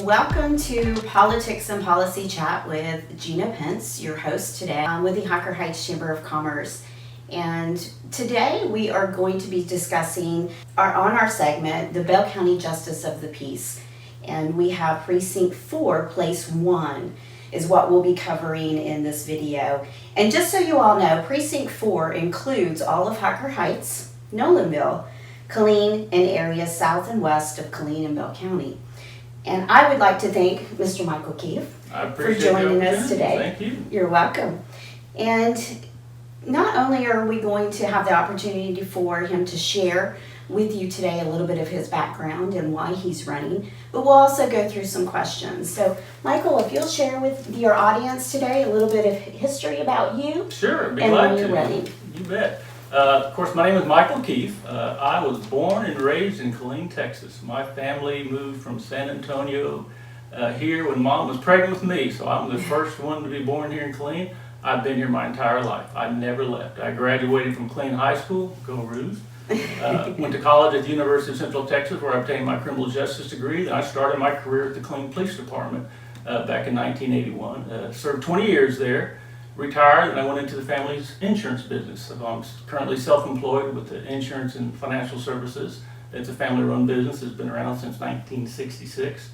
Welcome to Politics and Policy Chat with Gina Pence, your host today. I'm with the Hocker Heights Chamber of Commerce. And today we are going to be discussing on our segment, the Bell County Justice of the Peace. And we have Precinct 4, Place 1 is what we'll be covering in this video. And just so you all know, Precinct 4 includes all of Hocker Heights, Nolanville, Killeen, and areas south and west of Killeen and Bell County. And I would like to thank Mr. Michael Keefe for joining us today. Thank you. You're welcome. And not only are we going to have the opportunity for him to share with you today a little bit of his background and why he's running, but we'll also go through some questions. So, Michael, if you'll share with your audience today a little bit of history about you. Sure, be and glad why to. you're running. You bet. Of course, my name is Michael Keefe. I was born and raised in Killeen, Texas. My family moved from San Antonio here when Mom was pregnant with me, so I'm the first one to be born here in Killeen. I've been here my entire life. I never left. I graduated from Killeen High School, go Roos. Went to college at the University of Central Texas where I obtained my criminal justice degree. Then I started my career at the Killeen Police Department back in 1981. Served 20 years there. Retired, and I went into the family's insurance business. So I'm currently self-employed with the insurance and financial services. It's a family-run business. It's been around since 1966.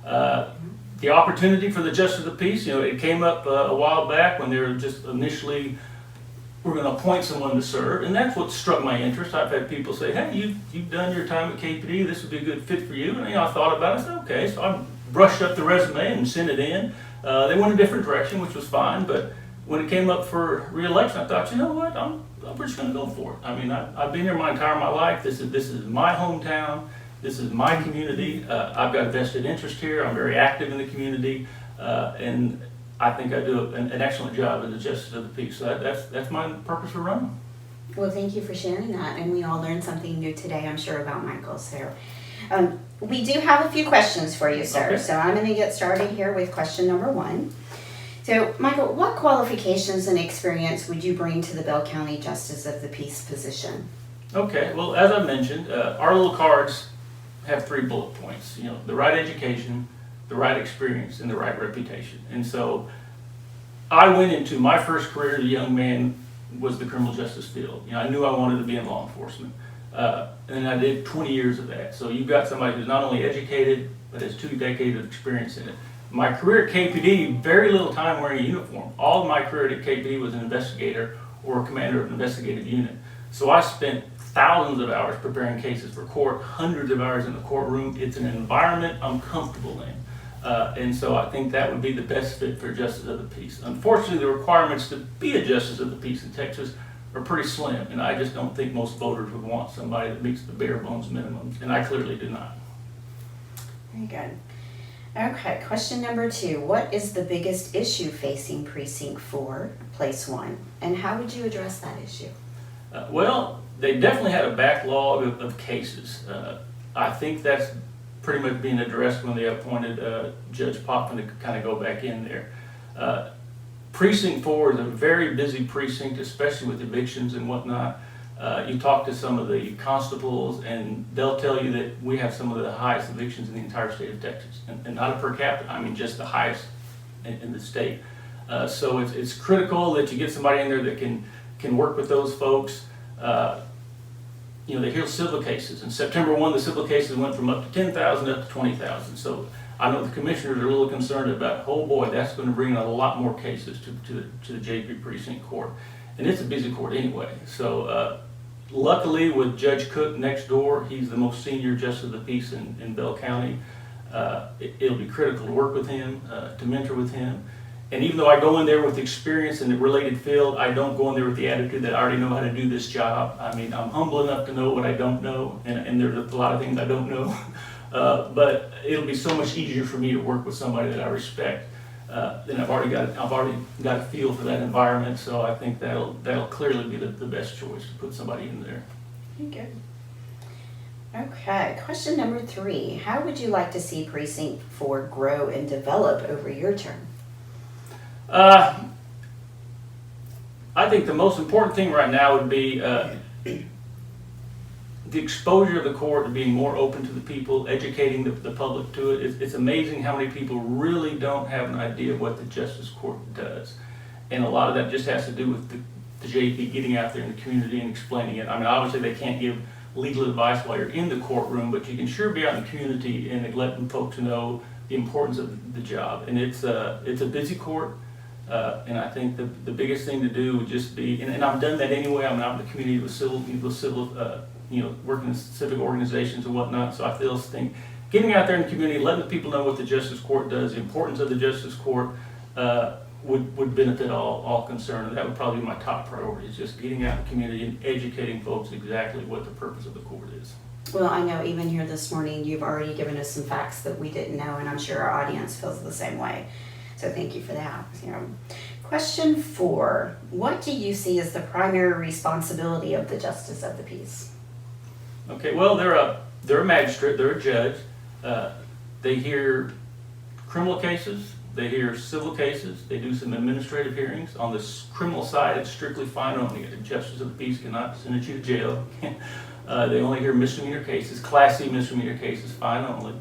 The opportunity for the Justice of the Peace, it came up a while back when they were just initially, we're going to appoint someone to serve, and that's what struck my interest. I've had people say, hey, you've done your time at KPD, this would be a good fit for you. And I thought about it, I said, okay. So I brushed up the resume and sent it in. They went a different direction, which was fine, but when it came up for re-election, I thought, you know what, we're just going to go for it. I mean, I've been here my entire life. This is my hometown. This is my community. I've got a vested interest here. I'm very active in the community, and I think I do an excellent job as the Justice of the Peace. So that's my purpose for running. Well, thank you for sharing that, and we all learned something new today, I'm sure, about Michael. So, we do have a few questions for you, sir. Okay. So I'm going to get started here with question number 1. So, Michael, what qualifications and experience would you bring to the Bell County Justice of the Peace position? Okay, well, as I mentioned, our little cards have 3 bullet points. The right education, the right experience, and the right reputation. And so I went into my first career as a young man was the criminal justice field. I knew I wanted to be in law enforcement. And I did 20 years of that. So you've got somebody who's not only educated, but has 2 decades of experience in it. My career at KPD, very little time wearing a uniform. All of my career at KPD was an investigator or a commander of an investigative unit. So I spent thousands of hours preparing cases for court, hundreds of hours in the courtroom. It's an environment I'm comfortable in. And so I think that would be the best fit for Justice of the Peace. Unfortunately, the requirements to be a Justice of the Peace in Texas are pretty slim, and I just don't think most voters would want somebody that meets the bare bones minimums, and I clearly do not. Very good. Okay, question number 2. What is the biggest issue facing Precinct 4, Place 1, and how would you address that issue? Well, they definitely had a backlog of cases. I think that's pretty much being addressed when they appointed Judge Potvin to kind of go back in there. Precinct 4 is a very busy precinct, especially with evictions and whatnot. You talk to some of the constables and they'll tell you that we have some of the highest evictions in the entire state of Texas. And not a per capita, I mean just the highest in the state. So it's critical that you get somebody in there that can work with those folks. They hear civil cases. In September 1, the civil cases went from up to 10,000 up to 20,000. So I know the commissioners are a little concerned about, oh boy, that's going to bring in a lot more cases to the JP Precinct Court. And it's a busy court anyway. So luckily with Judge Cook next door, he's the most senior Justice of the Peace in Bell County. It'll be critical to work with him, to mentor with him. And even though I go in there with experience in the related field, I don't go in there with the attitude that I already know how to do this job. I mean, I'm humble enough to know what I don't know, and there's a lot of things I don't know. But it'll be so much easier for me to work with somebody that I respect. Then I've already got a feel for that environment, so I think that'll clearly be the best choice to put somebody in there. Okay. Okay, question number 3. How would you like to see Precinct 4 grow and develop over your term? I think the most important thing right now would be the exposure of the court to being more open to the people, educating the public to it. It's amazing how many people really don't have an idea of what the Justice Court does. And a lot of that just has to do with the JP getting out there in the community and explaining it. I mean, obviously they can't give legal advice while you're in the courtroom, but you can sure be out in the community and letting folks know the importance of the job. And it's a busy court, and I think the biggest thing to do would just be, and I've done that anyway. I'm out in the community with civil, working in civic organizations and whatnot. So I still think getting out there in the community, letting the people know what the Justice Court does, the importance of the Justice Court, would benefit all concerned. And that would probably be my top priority, is just getting out in the community and educating folks exactly what the purpose of the court is. Well, I know even here this morning, you've already given us some facts that we didn't know, and I'm sure our audience feels the same way. So thank you for that. Question 4, what do you see as the primary responsibility of the Justice of the Peace? Okay, well, they're a magistrate, they're a judge. They hear criminal cases, they hear civil cases, they do some administrative hearings. On the criminal side, it's strictly fine only. The Justice of the Peace cannot send you to jail. They only hear misdemeanor cases, Class C misdemeanor cases, fine only.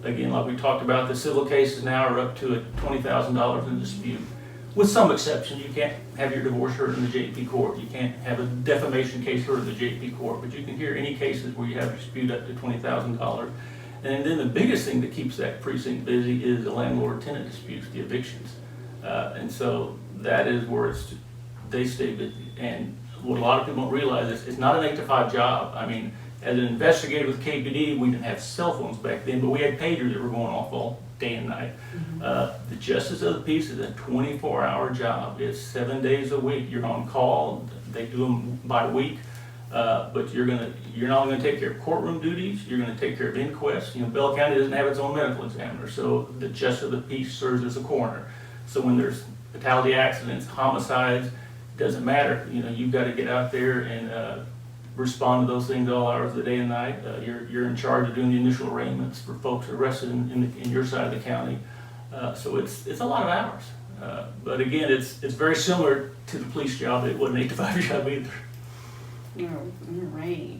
Again, like we talked about, the civil cases now are up to $20,000 in dispute. With some exceptions, you can't have your divorce heard in the JP court. You can't have a defamation case heard in the JP court, but you can hear any cases where you have a dispute up to $20,000. And then the biggest thing that keeps that precinct busy is the landlord-tenant disputes, the evictions. And so that is where they stay busy. And what a lot of people don't realize is it's not an 8-to-5 job. I mean, as an investigator with KPD, we didn't have cell phones back then, but we had pagers that were going off all day and night. The Justice of the Peace is a 24-hour job. It's 7 days a week. You're on call. They do them by week. But you're not only going to take care of courtroom duties, you're going to take care of inquests. Bell County doesn't have its own medical examiner, so the Justice of the Peace serves as a coroner. So when there's fatality accidents, homicides, doesn't matter. You've got to get out there and respond to those things all hours of the day and night. You're in charge of doing the initial arraignments for folks arrested in your side of the county. So it's a lot of hours. But again, it's very similar to the police job. It wasn't an 8-to-5 job either. All right.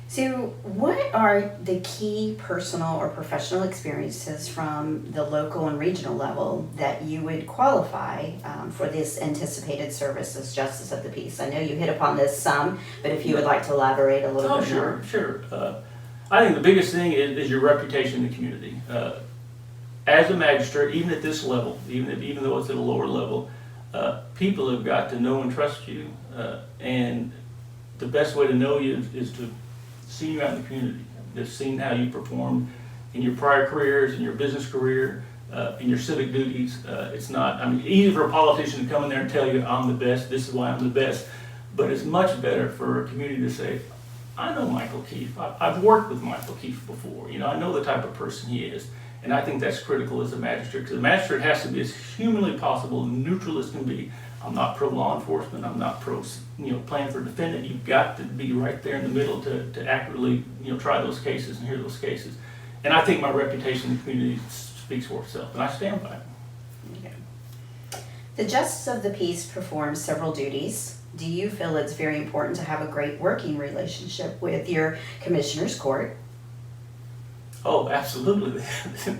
So what are the key personal or professional experiences from the local and regional level that you would qualify for this anticipated service as Justice of the Peace? I know you hit upon this some, but if you would like to elaborate a little bit more. Sure. I think the biggest thing is your reputation in the community. As a magistrate, even at this level, even though it's at a lower level, people have got to know and trust you. And the best way to know you is to see you out in the community. They've seen how you performed in your prior careers, in your business career, in your civic duties. It's not, easy for a politician to come in there and tell you, I'm the best, this is why I'm the best. But it's much better for a community to say, I know Michael Keefe. I've worked with Michael Keefe before. I know the type of person he is. And I think that's critical as a magistrate, because the magistrate has to be as humanly possible, neutral as can be. I'm not pro law enforcement. I'm not pro, playing for defendant. You've got to be right there in the middle to accurately, try those cases and hear those cases. And I think my reputation in the community speaks for itself, and I stand by it. Okay. The Justice of the Peace performs several duties. Do you feel it's very important to have a great working relationship with your Commissioner's Court? Oh, absolutely.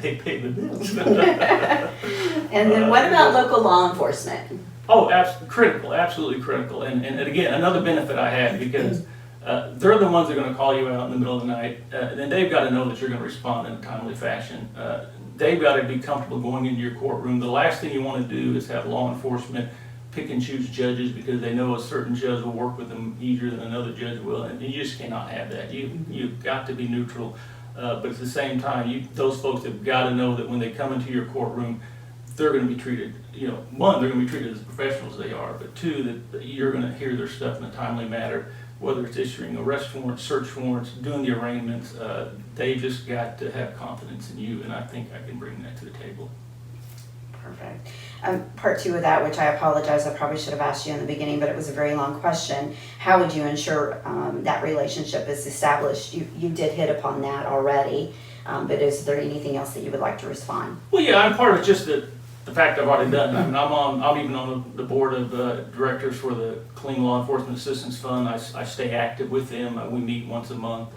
They pay the bills. And then what about local law enforcement? Oh, critical, absolutely critical. And again, another benefit I have, because they're the ones that are going to call you out in the middle of the night. Then they've got to know that you're going to respond in a timely fashion. They've got to be comfortable going into your courtroom. The last thing you want to do is have law enforcement pick and choose judges because they know a certain judge will work with them easier than another judge will. And you just cannot have that. You've got to be neutral. But at the same time, those folks have got to know that when they come into your courtroom, they're going to be treated, one, they're going to be treated as professionals they are, but two, that you're going to hear their stuff in a timely manner, whether it's issuing arrest warrants, search warrants, doing the arraignments. They just got to have confidence in you, and I think I can bring that to the table. Perfect. Part 2 of that, which I apologize, I probably should have asked you in the beginning, but it was a very long question. How would you ensure that relationship is established? You did hit upon that already, but is there anything else that you would like to respond? Well, yeah, I'm part of just the fact I've already done it. I mean, I'm even on the board of directors for the Clean Law Enforcement Assistance Fund. I stay active with them. We meet once a month.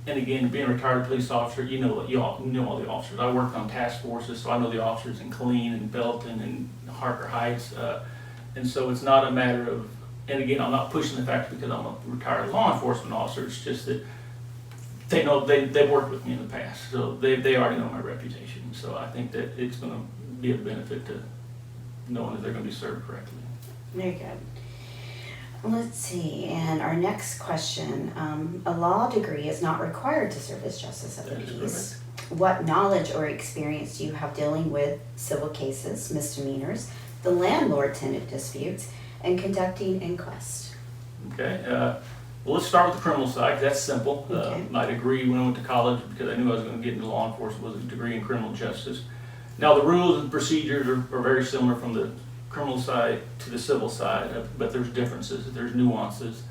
And again, being a retired police officer, you know all the officers. I worked on task forces, so I know the officers in Killeen and Belton and Harker Heights. And so it's not a matter of, and again, I'm not pushing the fact because I'm a retired law enforcement officer. It's just that they know they've worked with me in the past, so they already know my reputation. So I think that it's going to be a benefit to knowing that they're going to be served correctly. Very good. Let's see, and our next question. A law degree is not required to serve as justice of the peace. What knowledge or experience do you have dealing with civil cases, misdemeanors, the landlord-tenant disputes, and conducting inquests? Okay, well, let's start with the criminal side, 'cause that's simple. Okay. My degree when I went to college, because I knew I was going to get into law enforcement, was a degree in criminal justice. Now, the rules and procedures are very similar from the criminal side to the civil side, but there's differences, there's nuances.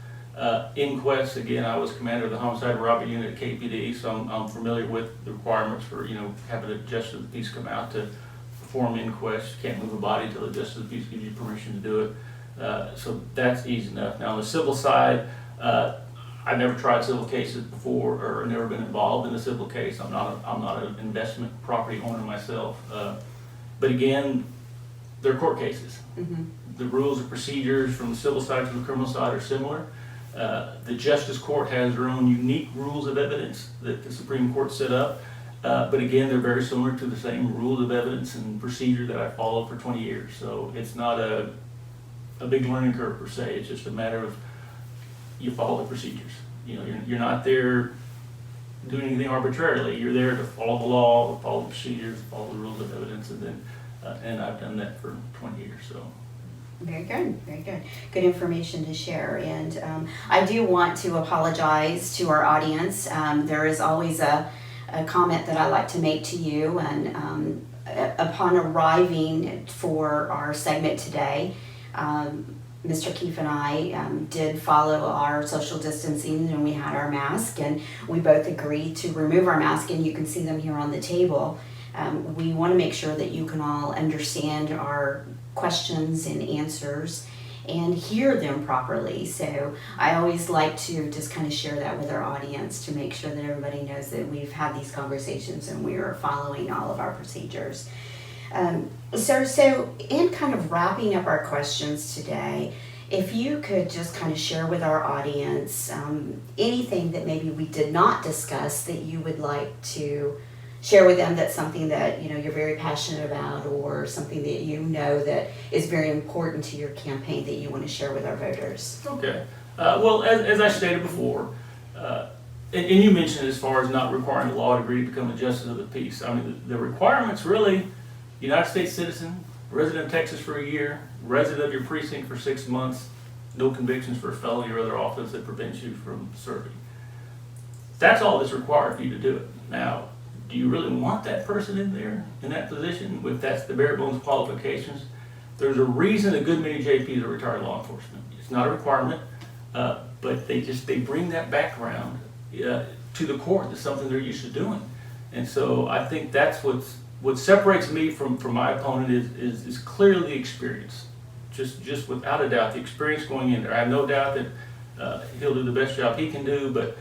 Inquests, again, I was commander of the homicide and robbery unit at KPD, so I'm familiar with the requirements for, having a justice of the peace come out to perform inquests. You can't move a body until the justice of the peace gives you permission to do it. So that's easy enough. Now, on the civil side, I've never tried civil cases before, or never been involved in a civil case. I'm not an investment property owner myself. But again, they're court cases. Mm-hmm. The rules and procedures from the civil side to the criminal side are similar. The Justice Court has their own unique rules of evidence that the Supreme Court set up. But again, they're very similar to the same rules of evidence and procedure that I followed for 20 years. So it's not a big learning curve per se. It's just a matter of you follow the procedures. You're not there doing anything arbitrarily. You're there to follow the law, follow the procedures, follow the rules of evidence, and I've done that for 20 years. So. Very good, very good. Good information to share. And I do want to apologize to our audience. There is always a comment that I like to make to you, and upon arriving for our segment today, Mr. Keefe and I did follow our social distancing, and we had our mask, and we both agreed to remove our mask, and you can see them here on the table. We want to make sure that you can all understand our questions and answers and hear them properly. So I always like to just kind of share that with our audience to make sure that everybody knows that we've had these conversations and we are following all of our procedures. So in kind of wrapping up our questions today, if you could just kind of share with our audience anything that maybe we did not discuss that you would like to share with them, that's something that you're very passionate about, or something that that is very important to your campaign that you want to share with our voters. Okay. Well, as I stated before, and you mentioned as far as not requiring a law degree to become a justice of the peace. I mean, the requirements really: United States citizen, resident of Texas for a year, resident of your precinct for 6 months, no convictions for a felony or other offense that prevents you from serving. That's all that's required for you to do it. Now, do you really want that person in there, in that position, if that's the bare bones qualifications? There's a reason a good many JPs are retired law enforcement. It's not a requirement, but they bring that background to the court. It's something they're used to doing. And so I think that's what separates me from my opponent is clearly the experience. Just without a doubt, the experience going in there. I have no doubt that he'll do the best job he can do, but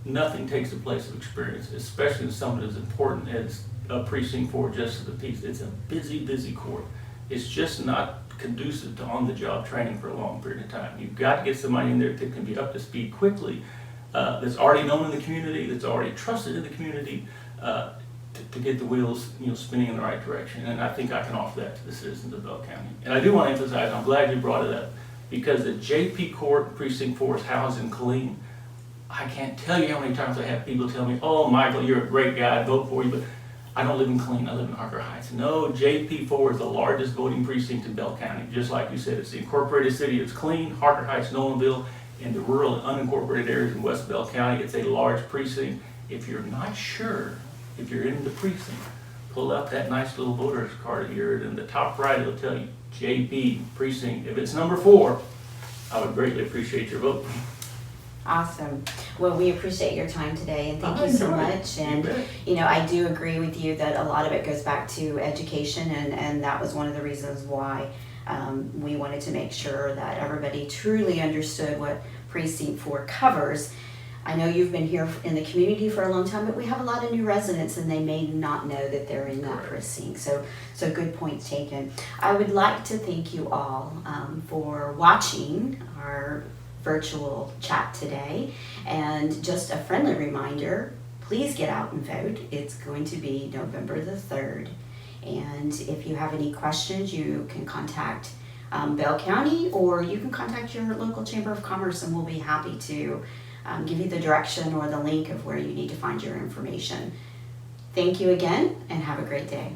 nothing takes the place of experience, especially in something as important as a precinct for justice of the peace. It's a busy, busy court. It's just not conducive to on-the-job training for a long period of time. You've got to get somebody in there that can be up to speed quickly, that's already known in the community, that's already trusted in the community, to get the wheels spinning in the right direction. And I think I can offer that to the citizens of Bell County. And I do want to emphasize, I'm glad you brought it up, because the JP Court Precinct 4 is housed in Killeen. I can't tell you how many times I have people tell me, "Oh, Michael, you're a great guy, I'd vote for you, but I don't live in Killeen, I live in Harker Heights." No, JP4 is the largest voting precinct in Bell County. Just like you said, it's the incorporated city of Killeen, Harker Heights, Nolanville, and the rural and unincorporated areas in West Bell County. It's a large precinct. If you're not sure, if you're in the precinct, pull up that nice little voter's card here, and in the top right it'll tell you JP Precinct. If it's number 4, I would greatly appreciate your vote. Awesome. Well, we appreciate your time today and thank I you so enjoyed it. much. You And, bet. I do agree with you that a lot of it goes back to education, and that was one of the reasons why we wanted to make sure that everybody truly understood what Precinct 4 covers. I know you've been here in the community for a long time, but we have a lot of new residents and they may not know that they're in that Correct. precinct. So good points taken. I would like to thank you all for watching our virtual chat today. And just a friendly reminder, please get out and vote. It's going to be November the 3rd. And if you have any questions, you can contact Bell County, or you can contact your local Chamber of Commerce and we'll be happy to give you the direction or the link of where you need to find your information. Thank you again and have a great day.